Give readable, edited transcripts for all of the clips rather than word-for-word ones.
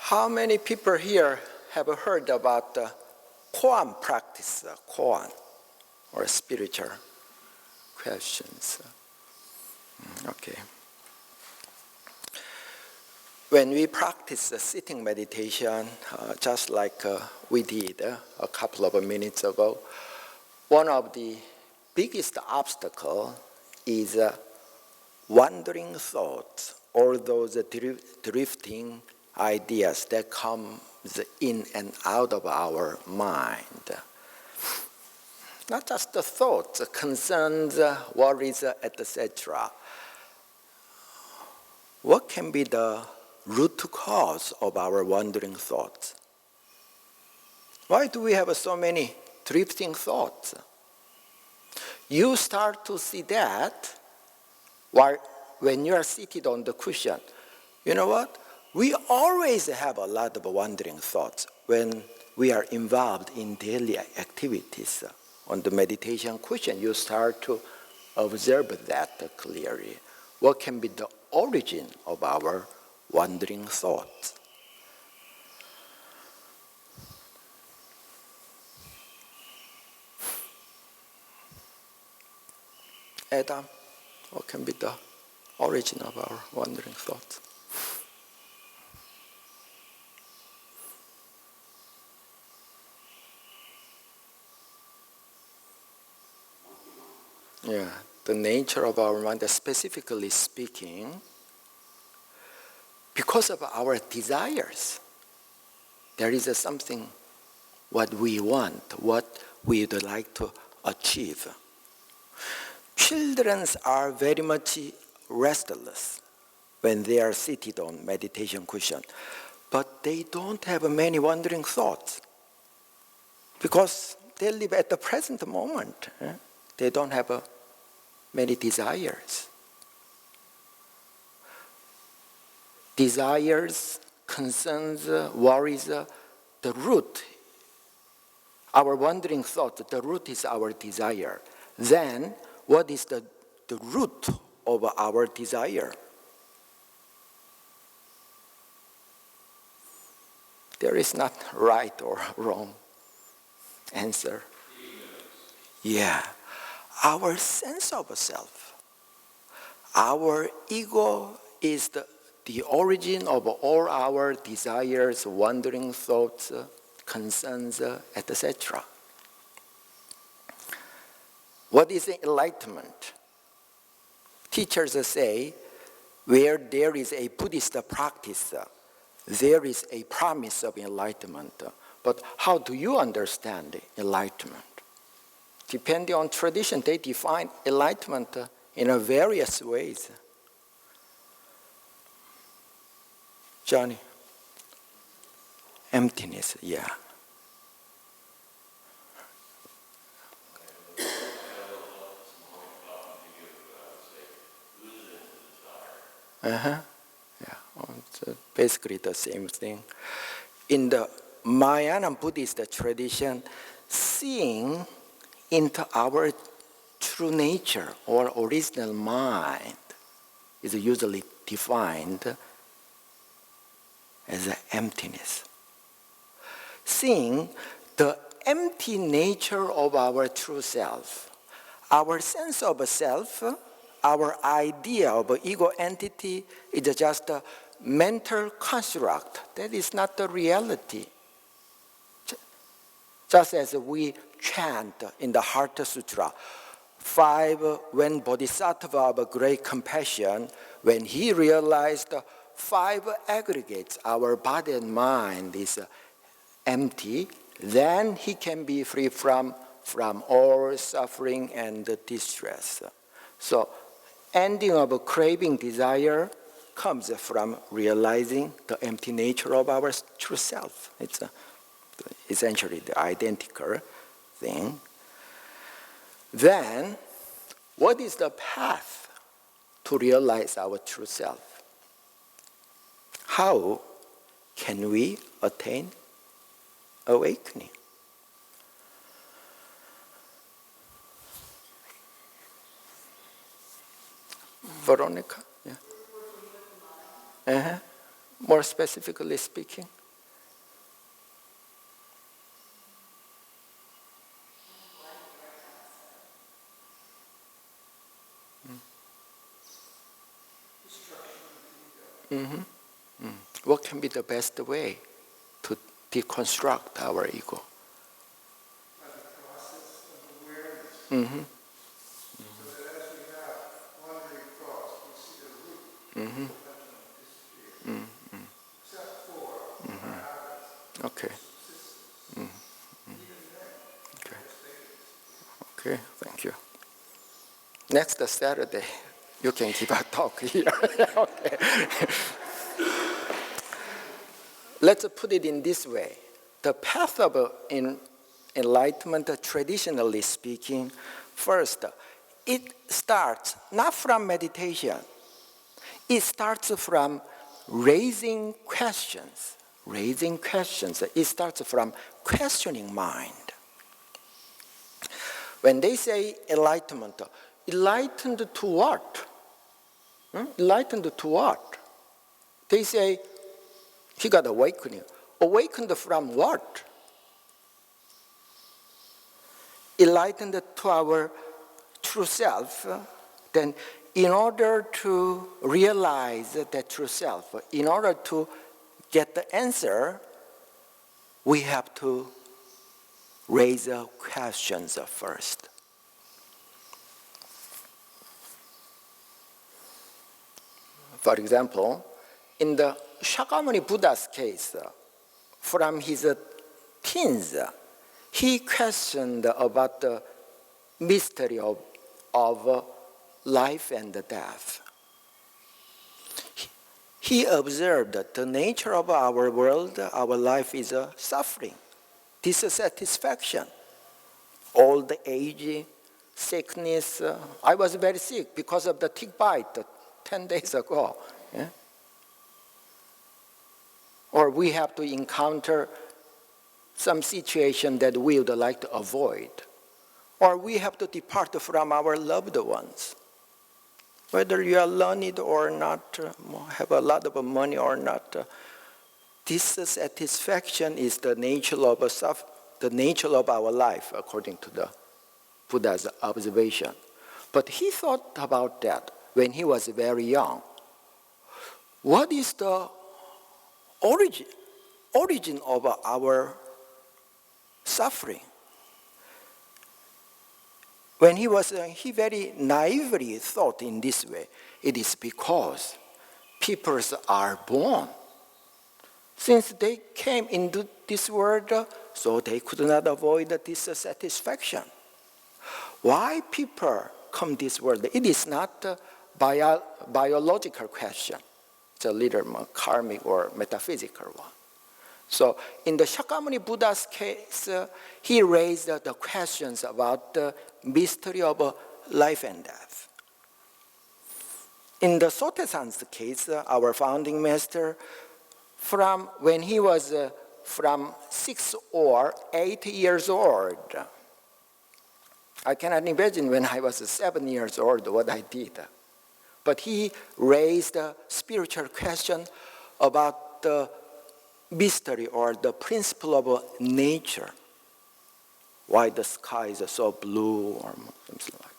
How many people here have heard about the Koan practice, Koan, or spiritual questions? Okay. When we practice sitting meditation, just like we did a couple of minutes ago, one of the biggest obstacles is wandering thoughts, or those drifting ideas that come in and out of our mind. Not just the thoughts, concerns, worries, etc. What can be the root cause of our wandering thoughts? Why do we have so many drifting thoughts? You start to see that when you are seated on the cushion. You know what? We always have a lot of wandering thoughts when we are involved in daily activities. On the meditation cushion, you start to observe that clearly. What can be the origin of our wandering thoughts? Adam, what can be the origin of our wandering thoughts? Yeah, the nature of our mind, specifically speaking, because of our desires, there is something what we want, what we would like to achieve. Children are very much restless when they are seated on meditation cushion, but they don't have many wandering thoughts because they live at the present moment. They don't have many desires. Desires, concerns, worries, the root, our wandering thought, the root is our desire. Then, what is the root of our desire? There is not right or wrong answer. Yeah, our sense of self. Our ego is the origin of all our desires, wandering thoughts, concerns, etc. What is enlightenment? Teachers say, where there is a Buddhist practice, there is a promise of enlightenment. But how do you understand enlightenment? Depending on tradition, they define enlightenment in various ways. Johnny? Emptiness, yeah. Yeah, it's basically the same thing. In the Mahayana Buddhist tradition, seeing into our true nature or original mind is usually defined as emptiness. Seeing the empty nature of our true self, our sense of self, our idea of ego entity is just a mental construct. That is not the reality. Just as we chant in the Heart Sutra, 5, when Bodhisattva of great compassion, when he realized 5 aggregates, our body and mind is empty, then he can be free from all suffering and distress. So, ending of craving desire comes from realizing the empty nature of our true self. It's essentially the identical thing. Then, what is the path to realize our true self? How can we attain awakening? Veronica? Yeah. more specifically speaking? Mm-hmm. What can be the best way to deconstruct our ego? As a process of awareness. Mm-hmm. So that as we have wandering thoughts, we see the root Mm-hmm. of them disappear. Mm-hmm. Except for our habits, Okay. subsistence. Mm-hmm. Even then, Okay. they're statements. Okay, thank you. Next Saturday, you can give a talk here. Okay. Let's put it in this way. The path of enlightenment, traditionally speaking, first, it starts not from meditation. It starts from raising questions. Raising questions. It starts from questioning mind. When they say enlightenment, enlightened to what? Enlightened to what? They say he got awakening. Awakened from what? Enlightened to our true self. Then in order to realize that true self, in order to get the answer, we have to raise questions first. For example, in the Shakyamuni Buddha's case, from his teens, he questioned about the mystery of life and death. He observed that the nature of our world, our life is suffering, dissatisfaction, old age, sickness. I was very sick because of the tick bite 10 days ago. Yeah? Or we have to encounter some situation that we would like to avoid. Or we have to depart from our loved ones. Whether you are learned or not, have a lot of money or not, dissatisfaction is the nature of our life, according to the Buddha's observation. But he thought about that when he was very young. What is the origin of our suffering? When he very naively thought in this way, it is because people are born. Since they came into this world, so they could not avoid dissatisfaction. Why people come this world? It is not a biological question. It's a little more karmic or metaphysical one. So in the Shakyamuni Buddha's case, he raised the questions about the mystery of life and death. In the Sotaesan's case, our founding master, from when he was from 6 or 8 years old, I cannot imagine when I was 7 years old what I did. But he raised a spiritual question about the mystery or the principle of nature. Why the sky is so blue or something like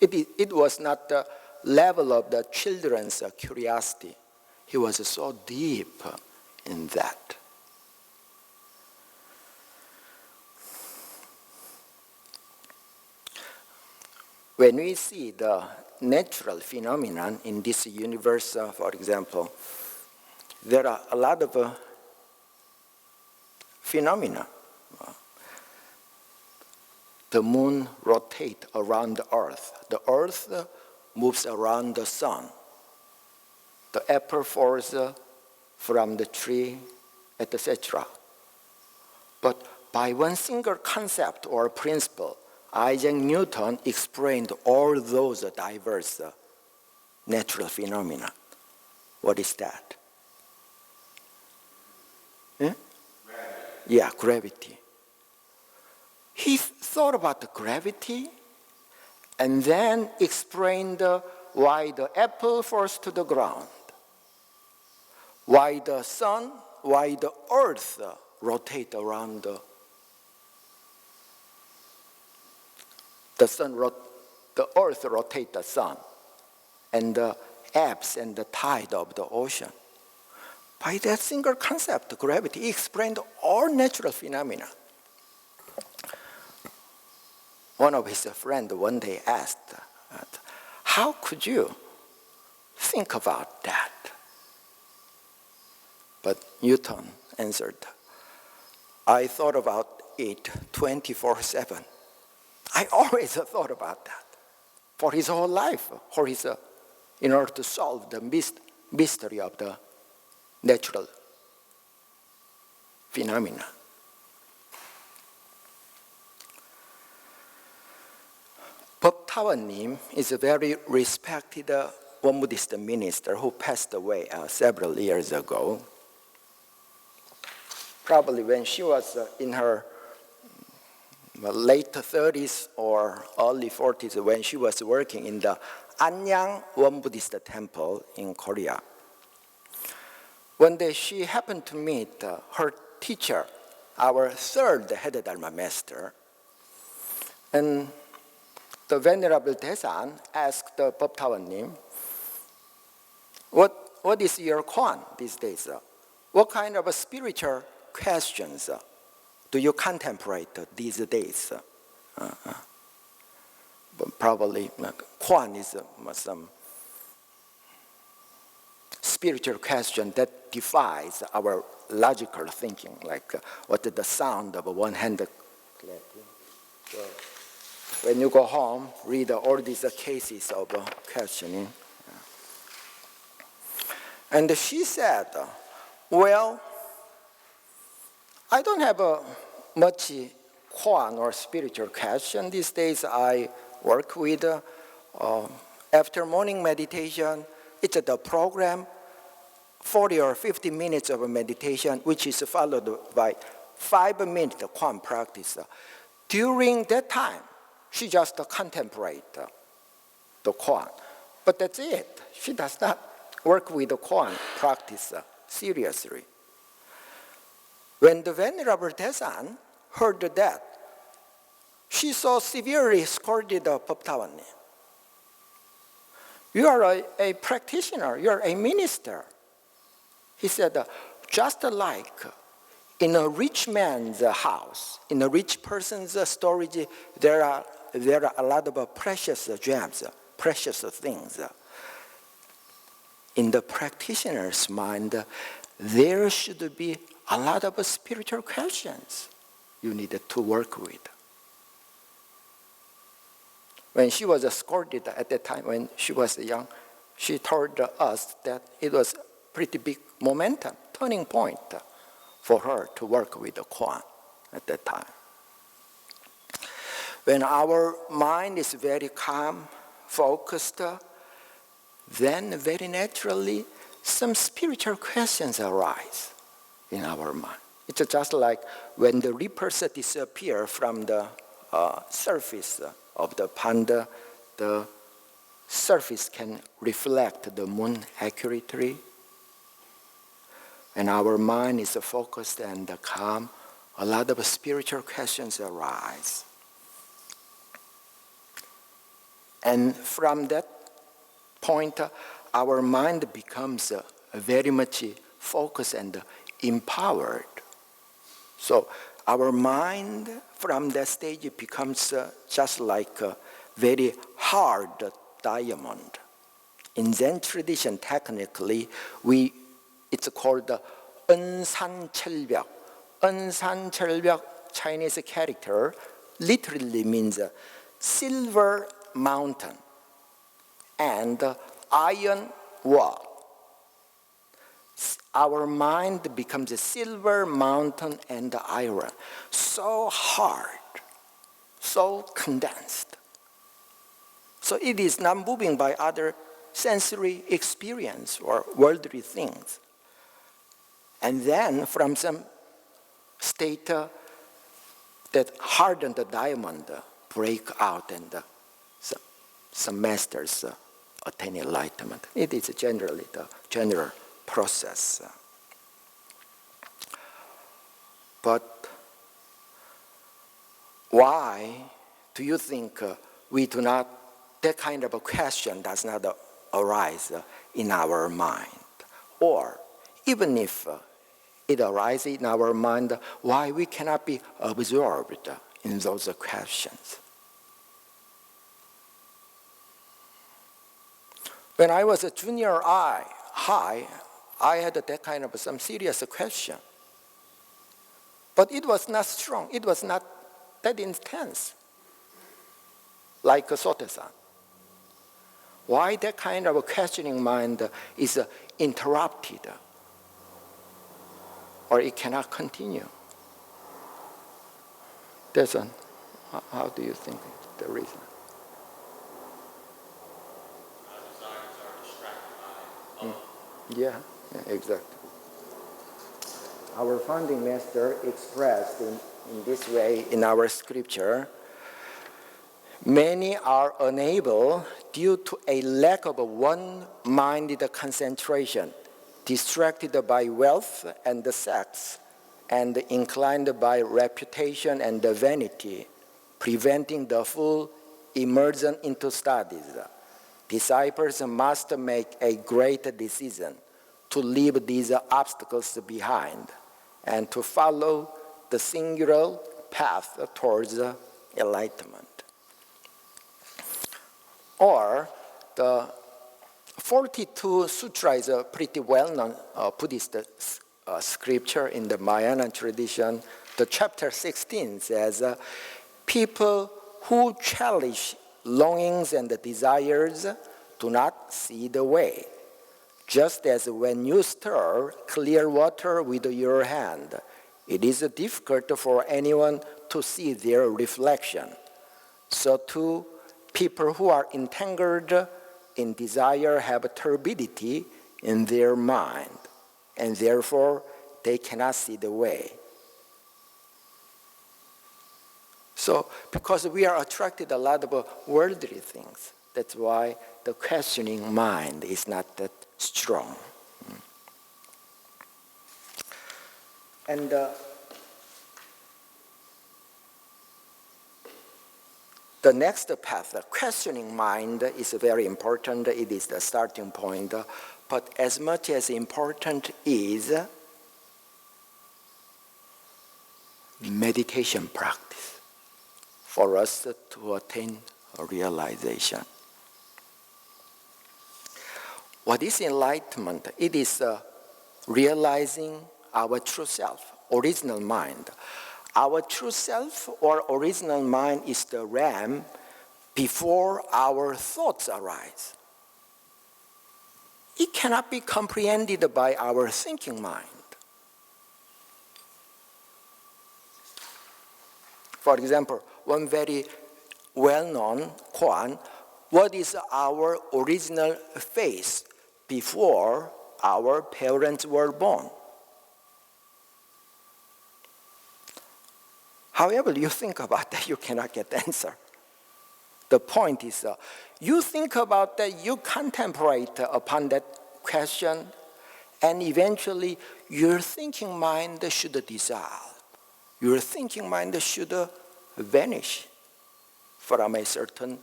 that. It was not the level of the children's curiosity. He was so deep in that. When we see the natural phenomenon in this universe, for example, there are a lot of phenomena. The moon rotates around the earth. The earth moves around the sun. The apple falls from the tree, etc. But by one single concept or principle, Isaac Newton explained all those diverse natural phenomena. What is that? Gravity. Yeah, gravity. He thought about the gravity and then explained why the apple falls to the ground. why the sun, why the earth rotate around the sun, the earth rotate the sun, and the ebbs and the tide of the ocean. By that single concept, gravity explained all natural phenomena. One of his friends one day asked, how could you think about that? But Newton answered, I thought about it 24/7. I always thought about that for his whole life, in order to solve the mystery of the natural phenomena. Bobtawanim is a very respected Won Buddhist minister who passed away several years ago. Probably when she was in her late 30s or early 40s, when she was working in the Anyang Won Buddhist temple in Korea. One day she happened to meet her teacher, our third head Dharma master, and the Venerable Daesan asked Bobtawanim, what is your koan these days? What kind of spiritual questions do you contemplate these days? Probably koan is some spiritual question that defies our logical thinking, like what is the sound of one hand clapping. So when you go home, read all these cases of questioning. And she said, well, I don't have much koan or spiritual question. These days I work with, after morning meditation, it's the program, 40 or 50 minutes of meditation, which is followed by 5-minute koan practice. During that time, she just contemplate the koan. But that's it. She does not work with the koan practice seriously. When the Venerable Daesan heard that, she so severely scolded Bobtawanim. You are a practitioner, you are a minister. He said, just like in a rich man's house, in a rich person's storage, there are a lot of precious gems, precious things. In the practitioner's mind, there should be a lot of spiritual questions you needed to work with. When she was scolded at that time, when she was young, she told us that it was a pretty big momentum, turning point for her to work with the koan at that time. When our mind is very calm, focused, then very naturally some spiritual questions arise in our mind. It's just like when the ripples disappear from the surface of the pond, the surface can reflect the moon accurately. When our mind is focused and calm, a lot of spiritual questions arise. And from that point, our mind becomes very much focused and empowered. So our mind from that stage becomes just like a very hard diamond. In Zen tradition, technically, it's called Ensancheolbyuk. Ensancheolbyuk, Chinese character, literally means silver mountain and iron wall. Our mind becomes a silver mountain and iron, so hard, so condensed. So it is not moving by other sensory experience or worldly things. And then from some state that hardened the diamond break out and some masters attain enlightenment. It is generally the general process. But why do you think we do not, that kind of a question does not arise in our mind? Or even if it arises in our mind, why we cannot be absorbed in those questions? When I was a junior high, I had that kind of some serious question. But it was not strong. It was not that intense, like Sote-san. Why that kind of a questioning mind is interrupted, or it cannot continue? How do you think the reason? Yeah, exactly. Our founding master expressed in this way in our scripture, many are unable due to a lack of a one-minded concentration, distracted by wealth and the sex, and inclined by reputation and the vanity, preventing the full immersion into studies. Disciples must make a great decision to leave these obstacles behind and to follow the singular path towards enlightenment. Or the 42 Sutra is a pretty well-known Buddhist scripture in the Mahayana tradition. The chapter 16 says, people who cherish longings and desires do not see the way. Just as when you stir clear water with your hand, it is difficult for anyone to see their reflection. So too, people who are entangled in desire have turbidity in their mind, and therefore they cannot see the way. So, because we are attracted a lot of worldly things, that's why the questioning mind is not that strong. And the next path, the questioning mind, is very important. It is the starting point. But as much as important is meditation practice for us to attain a realization. What is enlightenment? It is realizing our true self, original mind. Our true self or original mind is the realm before our thoughts arise. It cannot be comprehended by our thinking mind. For example, one very well-known koan, what is our original face before our parents were born? However you think about that, you cannot get the answer. The point is, you think about that, you contemplate upon that question, and eventually your thinking mind should dissolve. Your thinking mind should vanish from a certain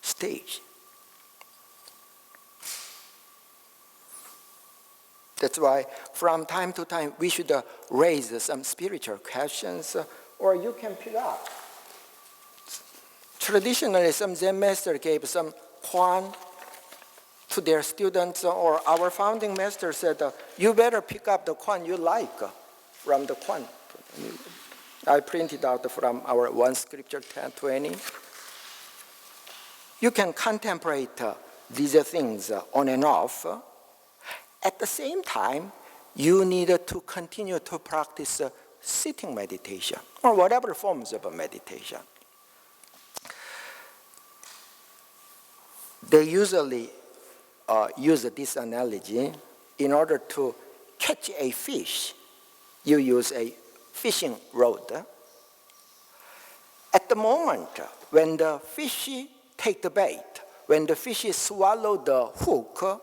stage. That's why from time to time we should raise some spiritual questions, or you can pick up. Traditionally, some Zen master gave some koan to their students, or our founding master said, you better pick up the koan you like from the koan. I printed out from our one scripture 1020. You can contemplate these things on and off. At the same time, you need to continue to practice sitting meditation or whatever forms of meditation. They usually use this analogy. In order to catch a fish, you use a fishing rod. At the moment when the fish take the bait, when the fish swallow the hook,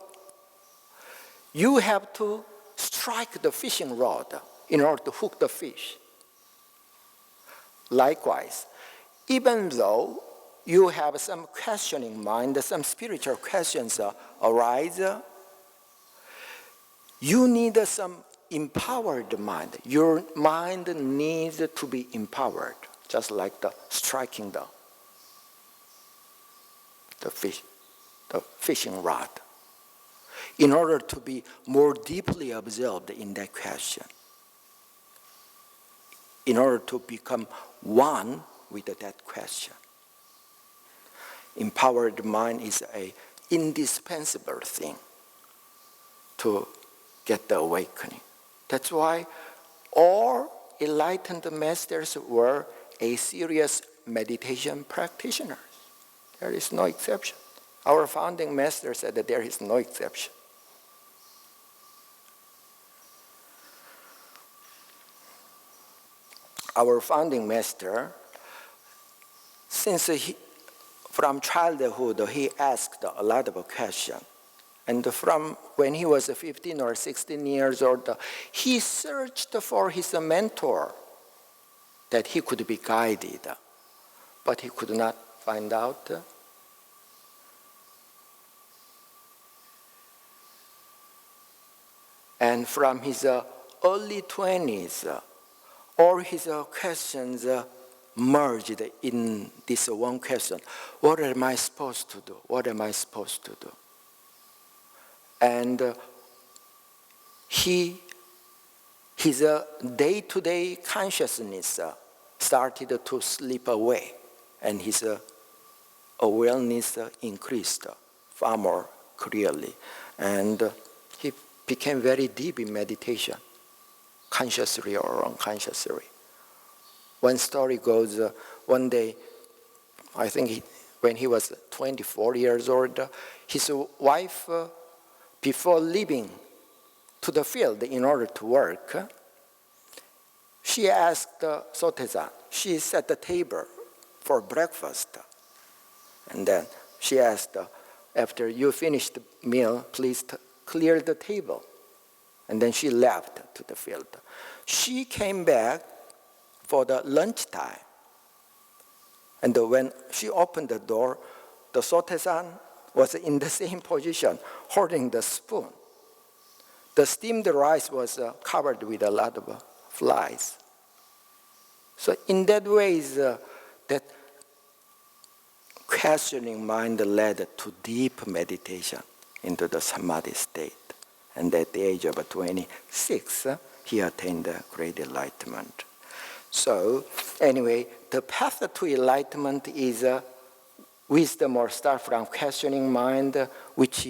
you have to strike the fishing rod in order to hook the fish. Likewise, even though you have some questioning mind, some spiritual questions arise, you need some empowered mind. Your mind needs to be empowered, just like striking the fishing rod, in order to be more deeply absorbed in that question, in order to become one with that question. Empowered mind is an indispensable thing to get the awakening. That's why all enlightened masters were a serious meditation practitioners. There is no exception. Our founding master said that there is no exception. Our founding master, from childhood, he asked a lot of questions. And from when he was 15 or 16 years old, he searched for his mentor that he could be guided, but he could not find out. And from his early 20s, all his questions merged in this one question: what am I supposed to do? What am I supposed to do? And his day-to-day consciousness started to slip away, and his awareness increased far more clearly. And he became very deep in meditation, consciously or unconsciously. One story goes, one day, I think when he was 24 years old, his wife, before leaving to the field in order to work, she asked Sotezan, she set the table for breakfast. And then she asked, after you finish the meal, please clear the table. And then she left to the field. She came back for the lunchtime. And when she opened the door, the Sotezan was in the same position, holding the spoon. The steamed rice was covered with a lot of flies. So in that way, that questioning mind led to deep meditation into the samadhi state. And at the age of 26, he attained great enlightenment. So anyway, the path to enlightenment is wisdom or start from questioning mind, which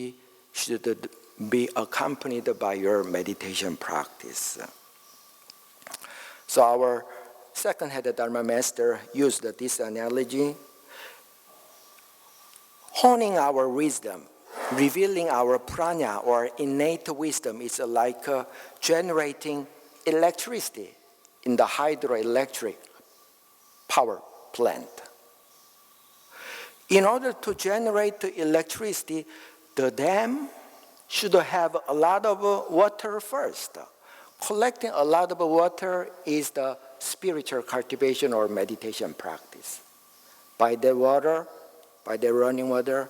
should be accompanied by your meditation practice. So our second head Dharma master used this analogy. Honing our wisdom, revealing our prana or innate wisdom is like generating electricity in the hydroelectric power plant. In order to generate electricity, the dam should have a lot of water first. Collecting a lot of water is the spiritual cultivation or meditation practice. By the running water,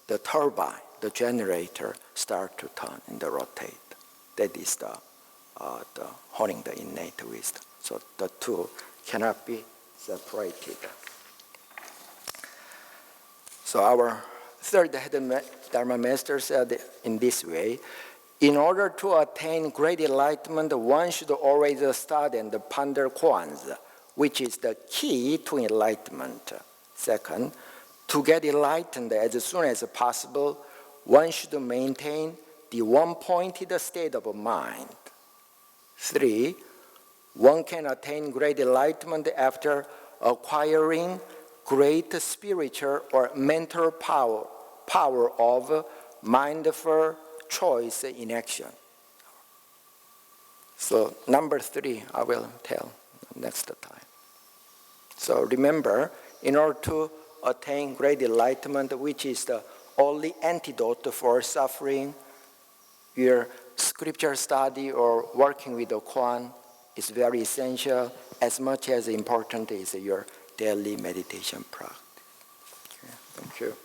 the turbine, the generator start to turn and rotate. That is the honing the innate wisdom. So the two cannot be separated. So our third Dharma master said in this way, in order to attain great enlightenment, one should always study and ponder koans, which is the key to enlightenment. Second, to get enlightened as soon as possible, one should maintain the one-pointed state of mind. 3, one can attain great enlightenment after acquiring great spiritual or mental power of mindful choice in action. So number 3, I will tell next time. So remember, in order to attain great enlightenment, which is the only antidote for suffering, your scripture study or working with the Koan is very essential, as much as important is your daily meditation practice. Okay, thank you.